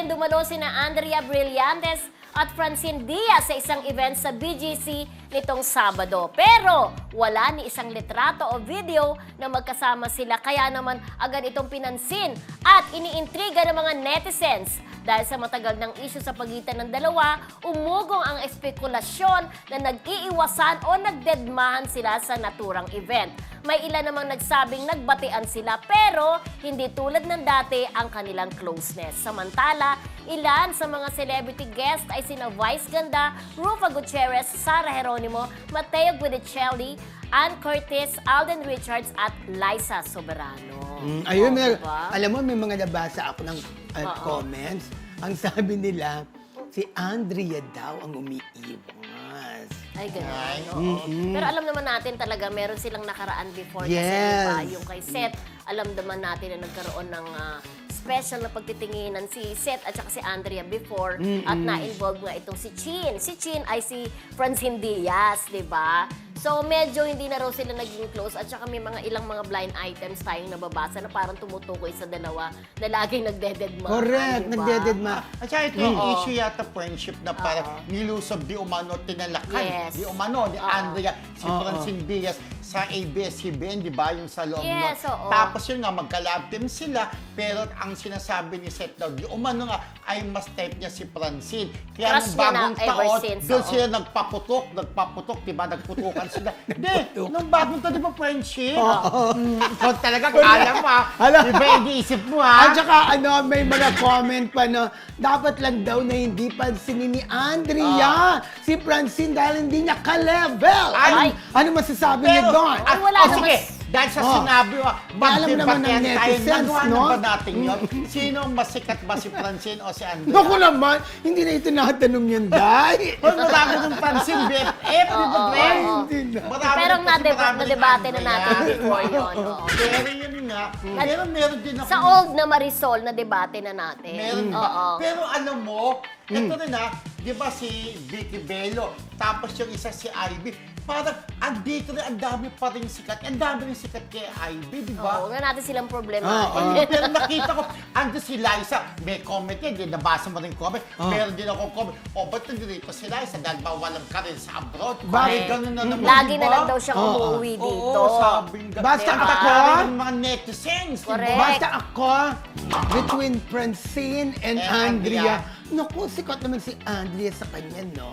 dumalo sina Andrea Brillantes at Francine Diaz sa isang event sa BGC nitong Sabado. Pero wala ni isang litrato o video na magkasama sila, kaya naman agad itong pinansin at iniintriga ng mga netizens. Dahil sa matagal ng issue sa pagitan ng dalawa, umugong ang espekulasyon na nag-iiwasan o nagdedmahan sila sa naturang event. May ilan namang nagsabing nagbatian sila pero hindi tulad ng dati ang kanilang closeness. Samantala, ilan sa mga celebrity guests ay sina Vice Ganda, Rufa Gutierrez, Sara Geronimo, Mateo Guidicelli, Ann Curtis, Alden Richards at Liza Soberano. Ayun, Diba? alam mo, may mga nabasa ako ng comments. Ang sabi nila, si Andrea daw ang umiiwas. Ay, ganun. Oo. Pero alam naman natin talaga, meron silang nakaraan before na Yes. sa iba. Yung kay Seth, alam naman natin na nagkaroon ng special na pagtitinginan si Seth at saka si Andrea before. At na-involve nga itong si Chin. Si Chin ay si Francine Diaz, di ba? So, medyo hindi na raw sila naging close at saka may ilang mga blind items tayong nababasa na parang tumutukoy sa dalawa na laging nagdededma. Correct, diba? nagdededma. At saka ito yung issue yata friendship na parang nilusob di umano, tinalakan. Yes. Di umano, ni Andrea, si Francine Diaz sa ABS-CBN, di ba? Yung sa loob Yes, nun. oo. Tapos yun nga, magka-lab team sila, pero ang sinasabi ni Seth daw, di umano nga, ay mas type niya si Francine. Kaya Crush nung niya bagong na ever taon, since, doon oo. sila nagpaputok, di ba? Nagputukan sila. Hindi, nung bagong taon, di ba friendship? Ikaw talaga, kaya mo Alam- di ba, iniisip mo At saka may mga comment pa na dapat lang daw na hindi pansinin ni Andrea si Francine dahil hindi niya ka-level. Ay! Ano masasabi niyo doon? Ay, wala naman. Sige, dahil sa sinabi mo, Alam mo naman ng magdebatehan tayo, netizens, nagawa no? na ba natin yun? Sino ang masikat ba si Francine o si Andrea? Naku naman, hindi na ito natanong yan, Day. Hoy, marami ng Francine, BFF, di ba, Gwen? Hindi na. Marami Pero kasi marami nadebate ng na natin Andrea. before yun. Oo. Pero yun nga, pero meron din ako. Sa old na Marisol na debate na natin. Meron Oo. ba? Pero alam mo, ito rin di ba si Vicky Bello, tapos yung isa si Ivy, parang andito rin, ang dami pa rin sikat. Ang dami rin sikat kay Ivy, di ba? Oo, nga natin silang problema. Pero nakita ko, ando si Liza, may comment yan, nabasa mo rin comment, meron din ako comment, ba't nandito si Liza dahil ba walang karir sa abroad? Bakit ganun na naman, Lagi di na ba? lang daw siya umuwi dito. Oo, sabing ganun. Basta Ang ako, dami ng mga netizens, di ba? Correct. Basta ako, between Francine and And Andrea. Andrea, naku, sikat naman si Andrea sa kanya, no?